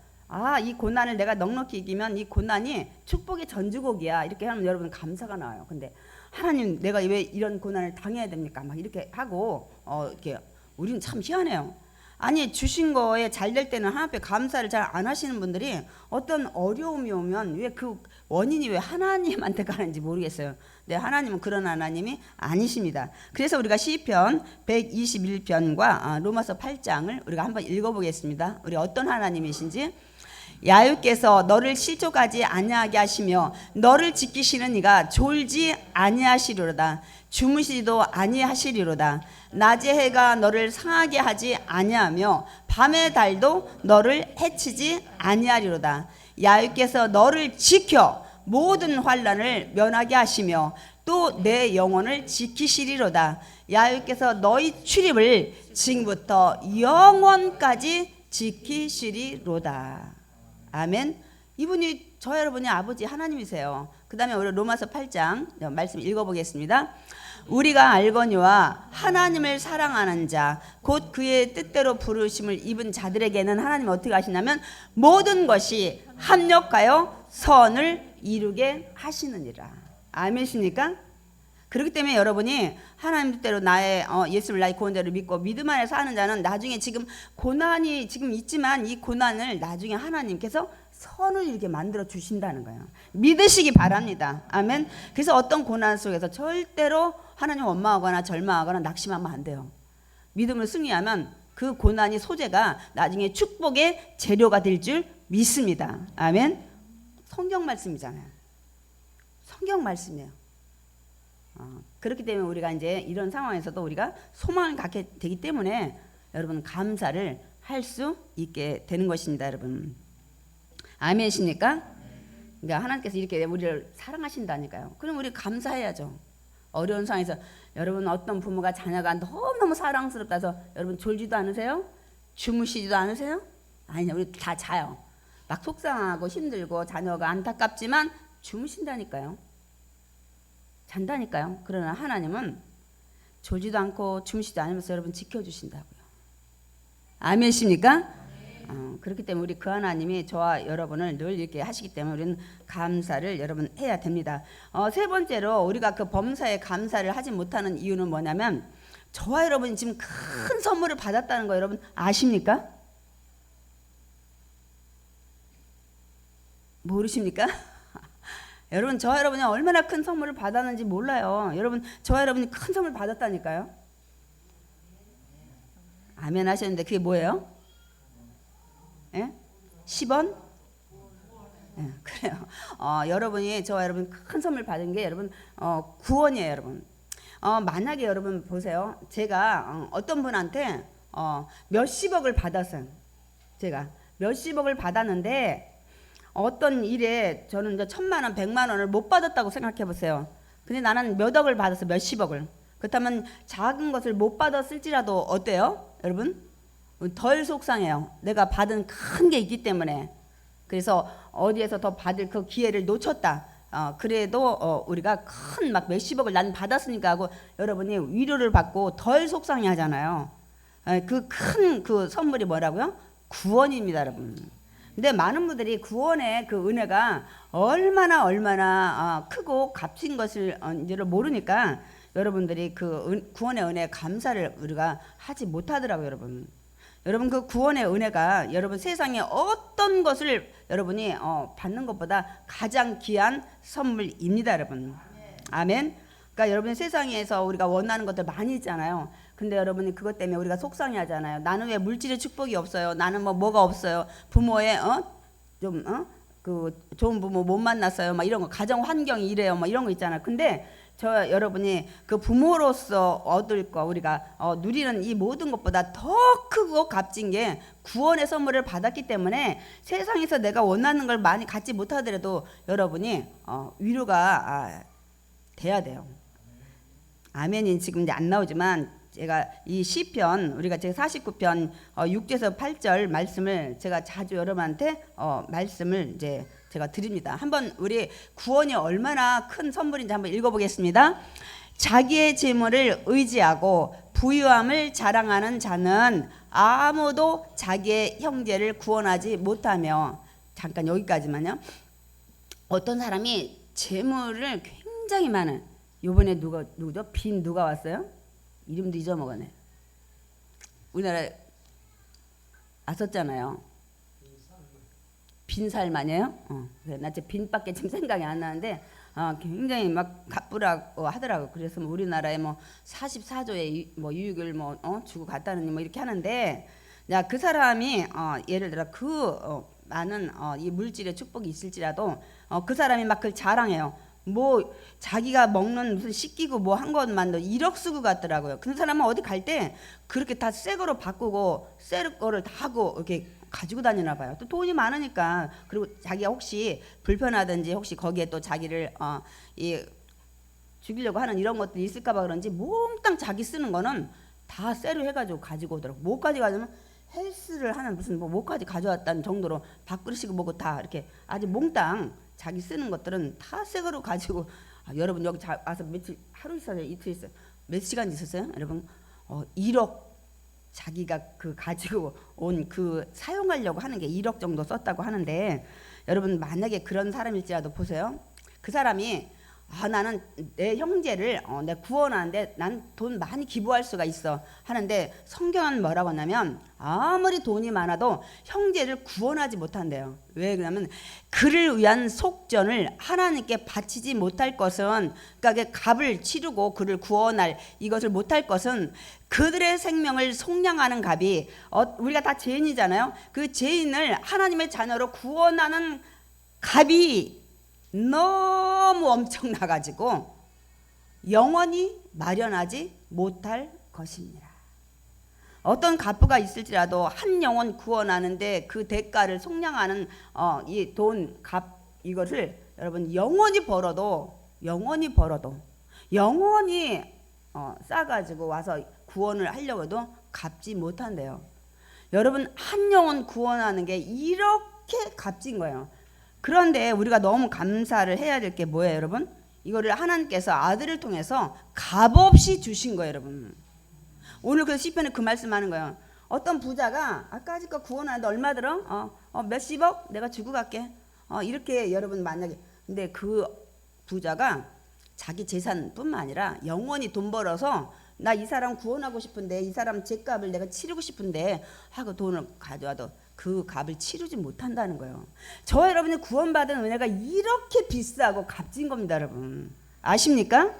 이 고난을 내가 넉넉히 이기면 이 고난이 축복의 전주곡이야 이렇게 하면 여러분 감사가 나와요. 근데 하나님 내가 왜 이런 고난을 당해야 됩니까? 막 이렇게 하고 이렇게 우리는 참 희한해요. 아니 주신 거에 잘 될 때는 하나님 앞에 감사를 잘 안 하시는 분들이 어떤 어려움이 오면 왜 그 원인이 왜 하나님한테 가는지 모르겠어요. 네, 하나님은 그런 하나님이 아니십니다. 그래서 우리가 시편 121편과 로마서 8장을 우리가 한번 읽어보겠습니다. 우리 어떤 하나님이신지. 야훼께서 너를 실족하지 아니하게 하시며 너를 지키시는 이가 졸지 아니하시리로다. 주무시지도 아니하시리로다. 낮의 해가 너를 상하게 하지 아니하며 밤의 달도 너를 해치지 아니하리로다. 야훼께서 너를 지켜 모든 환난을 면하게 하시며 또 내 영혼을 지키시리로다. 야훼께서 너희 출입을 지금부터 영원까지 지키시리로다. 아멘. 이분이 저 여러분의 아버지 하나님이세요. 그 다음에 우리 로마서 8장 말씀 읽어보겠습니다. 우리가 알거니와 하나님을 사랑하는 자 곧 그의 뜻대로 부르심을 입은 자들에게는 하나님 어떻게 하시냐면 모든 것이 합력하여 선을 이루게 하시느니라. 아멘이십니까? 그렇기 때문에 여러분이 하나님 뜻대로 나의 예수를 나의 구원자를 믿고 믿음 안에 사는 자는 나중에 지금 고난이 지금 있지만 이 고난을 나중에 하나님께서 선을 이렇게 만들어 주신다는 거예요. 믿으시기 바랍니다. 아멘. 그래서 어떤 고난 속에서 절대로 하나님 원망하거나 절망하거나 낙심하면 안 돼요. 믿음을 승리하면 그 고난이 소재가 나중에 축복의 재료가 될 줄 믿습니다. 아멘. 성경 말씀이잖아요. 성경 말씀이에요. 그렇기 때문에 우리가 이제 이런 상황에서도 우리가 소망을 갖게 되기 때문에 여러분 감사를 할 수 있게 되는 것입니다, 여러분. 아멘이십니까? 그러니까 하나님께서 이렇게 우리를 사랑하신다니까요. 그럼 우리 감사해야죠. 어려운 상황에서 여러분 어떤 부모가 자녀가 너무너무 사랑스럽다 해서 여러분 졸지도 않으세요? 주무시지도 않으세요? 아니요, 우리 다 자요. 막 속상하고 힘들고 자녀가 안타깝지만 주무신다니까요. 잔다니까요. 그러나 하나님은 졸지도 않고 주무시지 않으면서 여러분 지켜주신다고요. 아멘이십니까? 그렇기 때문에 우리 그 하나님이 저와 여러분을 늘 이렇게 하시기 때문에 우리는 감사를 여러분 해야 됩니다. 세 번째로 우리가 그 범사에 감사를 하지 못하는 이유는 뭐냐면 저와 여러분이 지금 큰 선물을 받았다는 거 여러분 아십니까? 모르십니까? 여러분 저와 여러분이 얼마나 큰 선물을 받았는지 몰라요. 여러분 저와 여러분이 큰 선물 받았다니까요. 아멘 하셨는데 그게 뭐예요? 예? 10원? 예, 그래요. 여러분이 저와 여러분 큰 선물 받은 게 여러분 구원이에요, 여러분. 만약에 여러분 보세요. 제가 어떤 분한테 몇십억을 받았어요. 제가 몇십억을 받았는데 어떤 일에 저는 이제 1,000만 원, 100만 원을 못 받았다고 생각해 보세요. 근데 나는 몇 억을 받았어, 몇십억을. 그렇다면 작은 것을 못 받았을지라도 어때요, 여러분? 덜 속상해요. 내가 받은 큰 게 있기 때문에. 그래서 어디에서 더 받을 그 기회를 놓쳤다. 그래도 우리가 큰 막 몇십억을 난 받았으니까 하고 여러분이 위로를 받고 덜 속상해 하잖아요. 그 큰 그 선물이 뭐라고요? 구원입니다, 여러분. 근데 많은 분들이 구원의 그 은혜가 얼마나 크고 값진 것을인지를 모르니까 여러분들이 그 구원의 은혜에 감사를 우리가 하지 못하더라고요, 여러분. 여러분 그 구원의 은혜가 여러분 세상에 어떤 것을 여러분이 받는 것보다 가장 귀한 선물입니다, 여러분. 아멘. 그러니까 여러분 세상에서 우리가 원하는 것들 많이 있잖아요. 근데 여러분이 그것 때문에 우리가 속상해 하잖아요. 나는 왜 물질의 축복이 없어요? 나는 뭐가 없어요? 부모의 그 좋은 부모 못 만났어요. 막 이런 거 가정 환경이 이래요. 막 이런 거 있잖아요. 근데 저 여러분이 그 부모로서 얻을 거 우리가 누리는 이 모든 것보다 더 크고 값진 게 구원의 선물을 받았기 때문에 세상에서 내가 원하는 걸 많이 갖지 못하더라도 여러분이 위로가 돼야 돼요. 아멘이 지금 이제 안 나오지만 제가 이 시편 우리가 제가 49편 6절에서 8절 말씀을 제가 자주 여러분한테 말씀을 이제 제가 드립니다. 한번 우리 구원이 얼마나 큰 선물인지 한번 읽어보겠습니다. 자기의 재물을 의지하고 부유함을 자랑하는 자는 아무도 자기의 형제를 구원하지 못하며. 잠깐 여기까지만요. 어떤 사람이 재물을 굉장히 많은, 요번에 누구죠? 빈 누가 왔어요? 이름도 잊어먹었네. 우리나라에 왔었잖아요. 빈살만 아니에요? 나 지금 빈밖에 지금 생각이 안 나는데 굉장히 막 갑부라고 하더라고. 그래서 뭐 우리나라에 뭐 44조의 뭐 유익을 뭐 주고 갔다는 뭐 이렇게 하는데, 야, 그 사람이 예를 들어 그 많은 이 물질의 축복이 있을지라도 그 사람이 막 그걸 자랑해요. 뭐 자기가 먹는 무슨 씻기고 뭐 한 것만도 1억 쓰고 갔더라고요. 그 사람은 어디 갈 때 그렇게 다 새 거로 바꾸고 새 거를 다 하고 이렇게 가지고 다니나 봐요. 또 돈이 많으니까. 그리고 자기가 혹시 불편하든지 혹시 거기에 또 자기를 죽이려고 하는 이런 것들이 있을까 봐 그런지 몽땅 자기 쓰는 거는 다 새로 해가지고 가지고 오더라고. 뭐까지 가져오면 헬스를 하는 무슨 뭐 뭐까지 가져왔다는 정도로 밥그릇이고 뭐고 다 이렇게 아주 몽땅 자기 쓰는 것들은 다 새 거로 가지고. 여러분 여기 와서 며칠, 하루 있어요? 이틀 있어요? 몇 시간 있었어요? 여러분 1억 자기가 그 가지고 온 그 사용하려고 하는 게 1억 정도 썼다고 하는데, 여러분 만약에 그런 사람일지라도 보세요. 그 사람이 나는 내 형제를 내 구원하는데 난 돈 많이 기부할 수가 있어 하는데, 성경은 뭐라고 하냐면 아무리 돈이 많아도 형제를 구원하지 못한대요. 왜 그러냐면 그를 위한 속전을 하나님께 바치지 못할 것은, 그러니까 값을 치르고 그를 구원할 이것을 못할 것은 그들의 생명을 속량하는 값이 우리가 다 죄인이잖아요. 그 죄인을 하나님의 자녀로 구원하는 값이 너무 엄청나가지고 영원히 마련하지 못할 것입니다. 어떤 값부가 있을지라도 한 영혼 구원하는데 그 대가를 속량하는 이 돈 값 이것을 여러분 영원히 벌어도 영원히 싸가지고 와서 구원을 하려고 해도 갚지 못한대요. 여러분, 한 영혼 구원하는 게 이렇게 값진 거예요. 그런데 우리가 너무 감사를 해야 될 게 뭐예요, 여러분? 이거를 하나님께서 아들을 통해서 값없이 주신 거예요, 여러분. 오늘 그 시편에 그 말씀하는 거예요. 어떤 부자가 아까 거 구원하는데 얼마 들어? 몇십억 내가 주고 갈게. 이렇게 여러분 만약에, 근데 그 부자가 자기 재산뿐만 아니라 영원히 돈 벌어서 나 이 사람 구원하고 싶은데, 이 사람 죄값을 내가 치르고 싶은데 하고 돈을 가져와도 그 값을 치르지 못한다는 거예요. 저 여러분이 구원받은 은혜가 이렇게 비싸고 값진 겁니다, 여러분. 아십니까?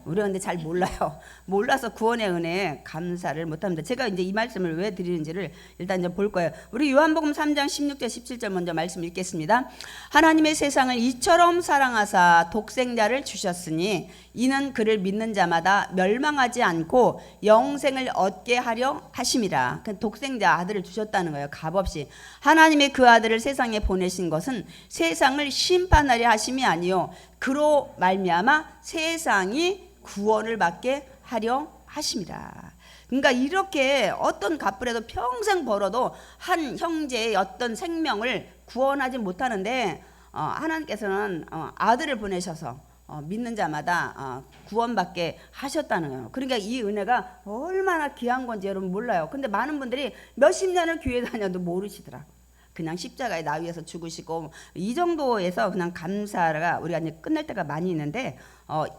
우리가 근데 잘 몰라요. 몰라서 구원의 은혜에 감사를 못합니다. 제가 이제 이 말씀을 왜 드리는지를 일단 이제 볼 거예요. 우리 요한복음 3장 16절 17절 먼저 말씀 읽겠습니다. 하나님의 세상을 이처럼 사랑하사 독생자를 주셨으니 이는 그를 믿는 자마다 멸망하지 않고 영생을 얻게 하려 하심이라. 독생자 아들을 주셨다는 거예요. 값없이. 하나님의 그 아들을 세상에 보내신 것은 세상을 심판하려 하심이 아니요 그로 말미암아 세상이 구원을 받게 하려 하심이라. 그러니까 이렇게 어떤 갚으려도 평생 벌어도 한 형제의 어떤 생명을 구원하지 못하는데 하나님께서는 아들을 보내셔서 믿는 자마다 구원받게 하셨다는 거예요. 그러니까 이 은혜가 얼마나 귀한 건지 여러분 몰라요. 근데 많은 분들이 몇십 년을 교회 다녀도 모르시더라. 그냥 십자가에 나 위해서 죽으시고 이 정도에서 그냥 감사가 우리가 이제 끝날 때가 많이 있는데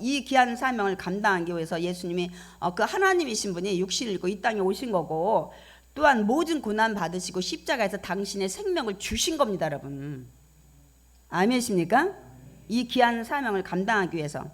이 귀한 사명을 감당하기 위해서 예수님이 그 하나님이신 분이 육신을 입고 이 땅에 오신 거고 또한 모든 고난 받으시고 십자가에서 당신의 생명을 주신 겁니다, 여러분. 아멘이십니까? 이 귀한 사명을 감당하기 위해서.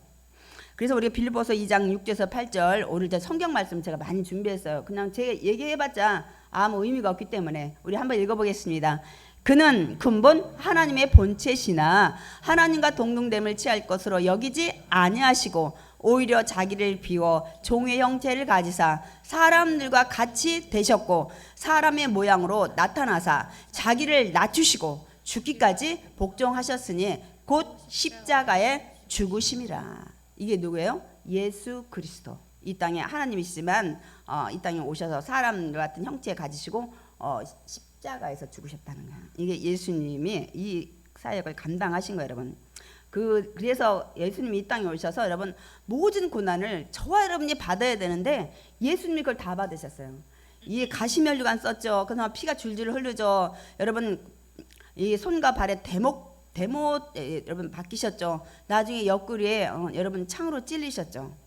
그래서 우리가 빌립보서 2장 6절에서 8절 오늘 제 성경 말씀 제가 많이 준비했어요. 그냥 제가 얘기해봤자 아무 의미가 없기 때문에 우리 한번 읽어보겠습니다. 그는 근본 하나님의 본체시나 하나님과 동등됨을 취할 것으로 여기지 아니하시고 오히려 자기를 비워 종의 형체를 가지사 사람들과 같이 되셨고 사람의 모양으로 나타나사 자기를 낮추시고 죽기까지 복종하셨으니 곧 십자가에 죽으심이라. 이게 누구예요? 예수 그리스도. 이 땅에 하나님이시지만 이 땅에 오셔서 사람 같은 형체 가지시고 십자가에서 죽으셨다는 거야. 이게 예수님이 이 사역을 감당하신 거예요, 여러분. 그래서 예수님이 이 땅에 오셔서 여러분 모든 고난을 저와 여러분이 받아야 되는데 예수님이 그걸 다 받으셨어요. 이 가시면류관 썼죠. 그나마 피가 줄줄 흐르죠. 여러분 이 손과 발에 대못 여러분 박히셨죠. 나중에 옆구리에 여러분 창으로 찔리셨죠.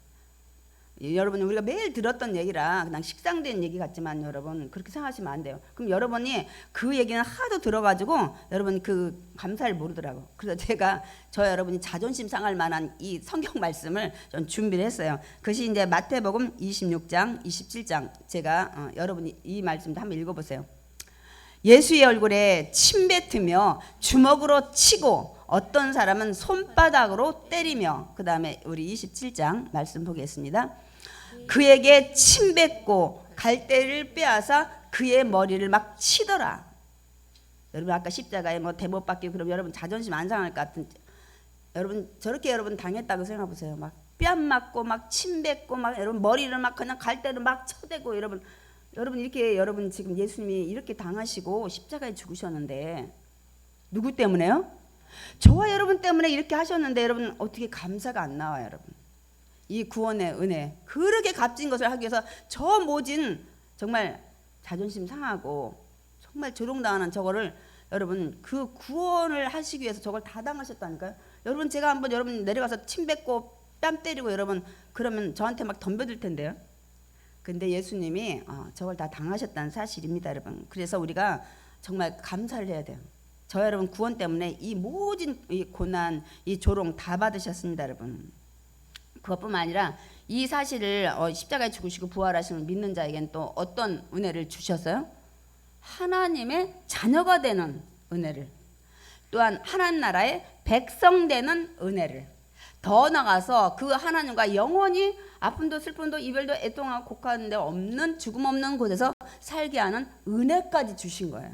여러분 우리가 매일 들었던 얘기라 그냥 식상된 얘기 같지만 여러분 그렇게 생각하시면 안 돼요. 그럼 여러분이 그 얘기는 하도 들어가지고 여러분 그 감사를 모르더라고. 그래서 제가 저 여러분이 자존심 상할 만한 이 성경 말씀을 좀 준비를 했어요. 그것이 이제 마태복음 26장 27장 제가 여러분이 이 말씀도 한번 읽어보세요. 예수의 얼굴에 침 뱉으며 주먹으로 치고 어떤 사람은 손바닥으로 때리며 그 다음에 우리 27장 말씀 보겠습니다. 그에게 침 뱉고 갈대를 빼앗아 그의 머리를 막 치더라. 여러분 아까 십자가에 뭐 대못 박히고 그럼 여러분 자존심 안 상할 것 같은 여러분 저렇게 여러분 당했다고 생각해 보세요. 막 뺨 맞고 막 침 뱉고 막 여러분 머리를 막 그냥 갈대로 막 쳐대고 여러분 이렇게 여러분 지금 예수님이 이렇게 당하시고 십자가에 죽으셨는데 누구 때문에요? 저와 여러분 때문에 이렇게 하셨는데 여러분 어떻게 감사가 안 나와요, 여러분? 이 구원의 은혜 그렇게 값진 것을 하기 위해서 저 모진 정말 자존심 상하고 정말 조롱당하는 저거를 여러분 그 구원을 하시기 위해서 저걸 다 당하셨다니까요. 여러분 제가 한번 여러분 내려가서 침 뱉고 뺨 때리고 여러분 그러면 저한테 막 덤벼들 텐데요. 근데 예수님이 저걸 다 당하셨다는 사실입니다, 여러분. 그래서 우리가 정말 감사를 해야 돼요. 저 여러분 구원 때문에 이 모든 이 고난, 이 조롱 다 받으셨습니다, 여러분. 그것뿐만 아니라 이 사실을 십자가에 죽으시고 부활하시는 믿는 자에게는 또 어떤 은혜를 주셨어요? 하나님의 자녀가 되는 은혜를, 또한 하나님 나라의 백성 되는 은혜를, 더 나아가서 그 하나님과 영원히 아픔도 슬픔도 이별도 애통하고 곡하는 데 없는 죽음 없는 곳에서 살게 하는 은혜까지 주신 거예요.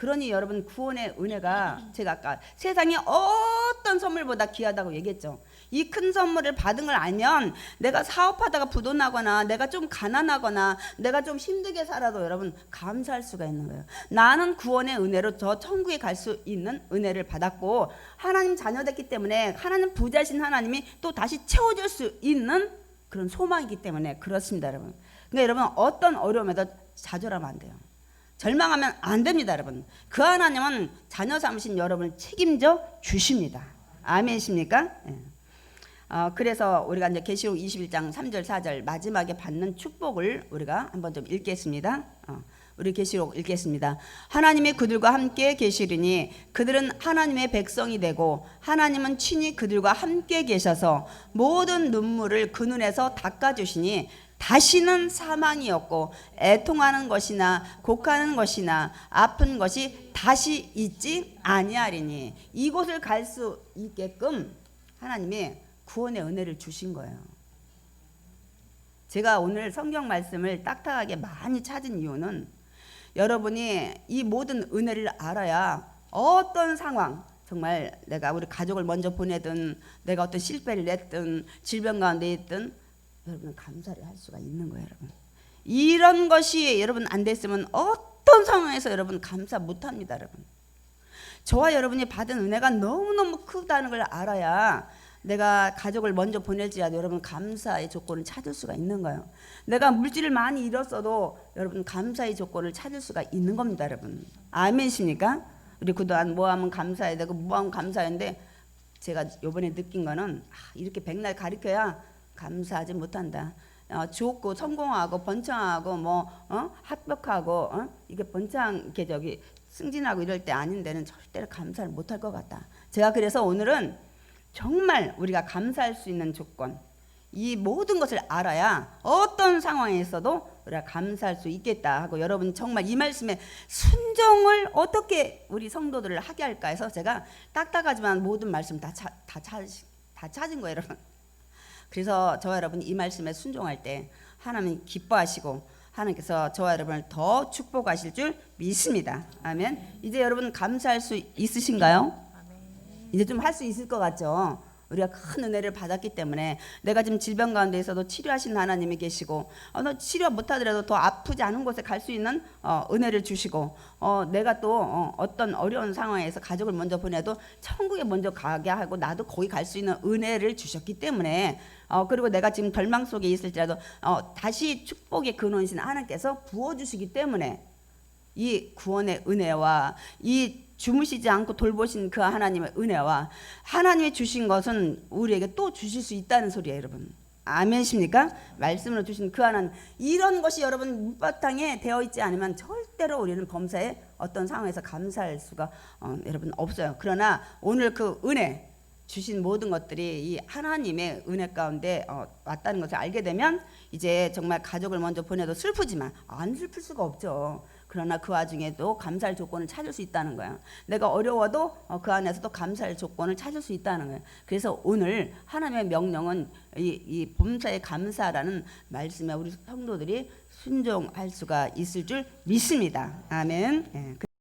그러니 여러분 구원의 은혜가 제가 아까 세상에 어떤 선물보다 귀하다고 얘기했죠. 이 큰 선물을 받은 걸 알면 내가 사업하다가 부도나거나 내가 좀 가난하거나 내가 좀 힘들게 살아도 여러분 감사할 수가 있는 거예요. 나는 구원의 은혜로 저 천국에 갈 수 있는 은혜를 받았고 하나님 자녀됐기 때문에 하나님 부자신 하나님이 또 다시 채워줄 수 있는 그런 소망이기 때문에 그렇습니다, 여러분. 그러니까 여러분 어떤 어려움에도 좌절하면 안 돼요. 절망하면 안 됩니다, 여러분. 그 하나님은 자녀 삼으신 여러분을 책임져 주십니다. 아멘이십니까? 네. 그래서 우리가 이제 계시록 21장 3절 4절 마지막에 받는 축복을 우리가 한번 좀 읽겠습니다. 우리 계시록 읽겠습니다. 하나님이 그들과 함께 계시리니 그들은 하나님의 백성이 되고 하나님은 친히 그들과 함께 계셔서 모든 눈물을 그 눈에서 닦아주시니 다시는 사망이 없고 애통하는 것이나 곡하는 것이나 아픈 것이 다시 있지 아니하리니 이곳을 갈 수 있게끔 하나님이 구원의 은혜를 주신 거예요. 제가 오늘 성경 말씀을 딱딱하게 많이 찾은 이유는 여러분이 이 모든 은혜를 알아야 어떤 상황, 정말 내가 우리 가족을 먼저 보내든 내가 어떤 실패를 냈든 질병 가운데 있든 여러분은 감사를 할 수가 있는 거예요, 여러분. 이런 것이 여러분 안 됐으면 어떤 상황에서 여러분 감사 못 합니다, 여러분. 저와 여러분이 받은 은혜가 너무너무 크다는 걸 알아야 내가 가족을 먼저 보낼지라도 여러분 감사의 조건을 찾을 수가 있는 거예요. 내가 물질을 많이 잃었어도 여러분 감사의 조건을 찾을 수가 있는 겁니다, 여러분. 아멘이십니까? 우리 그동안 뭐 하면 감사해야 되고 뭐 하면 감사했는데 제가 이번에 느낀 거는 이렇게 백날 가르쳐야 감사하지 못한다. 좋고 성공하고 번창하고 합격하고 이게 번창 이렇게 승진하고 이럴 때 아닌 데는 절대로 감사를 못할 것 같다. 제가 그래서 오늘은 정말 우리가 감사할 수 있는 조건, 이 모든 것을 알아야 어떤 상황에 있어도 우리가 감사할 수 있겠다 하고 여러분 정말 이 말씀에 순종을 어떻게 우리 성도들을 하게 할까 해서 제가 딱딱하지만 모든 말씀 다 찾은 거예요, 여러분. 그래서 저와 여러분이 이 말씀에 순종할 때 하나님 기뻐하시고 하나님께서 저와 여러분을 더 축복하실 줄 믿습니다. 아멘. 이제 여러분 감사할 수 있으신가요? 이제 좀 할 수 있을 것 같죠? 우리가 큰 은혜를 받았기 때문에 내가 지금 질병 가운데 있어도 치료하신 하나님이 계시고 너 치료 못하더라도 더 아프지 않은 곳에 갈 수 있는 은혜를 주시고 내가 또 어떤 어려운 상황에서 가족을 먼저 보내도 천국에 먼저 가게 하고 나도 거기 갈 수 있는 은혜를 주셨기 때문에 그리고 내가 지금 절망 속에 있을지라도 다시 축복의 근원이신 하나님께서 부어주시기 때문에 이 구원의 은혜와 이 주무시지 않고 돌보신 그 하나님의 은혜와 하나님이 주신 것은 우리에게 또 주실 수 있다는 소리예요, 여러분. 아멘이십니까? 말씀으로 주신 그 하나님, 이런 것이 여러분 밑바탕에 되어 있지 않으면 절대로 우리는 범사에 어떤 상황에서 감사할 수가 여러분 없어요. 그러나 오늘 그 은혜 주신 모든 것들이 이 하나님의 은혜 가운데 왔다는 것을 알게 되면 이제 정말 가족을 먼저 보내도 슬프지만 안 슬플 수가 없죠. 그러나 그 와중에도 감사할 조건을 찾을 수 있다는 거야. 내가 어려워도 그 안에서도 감사할 조건을 찾을 수 있다는 거야. 그래서 오늘 하나님의 명령은 이 범사에 감사라는 말씀에 우리 성도들이 순종할 수가 있을 줄 믿습니다. 아멘. 예.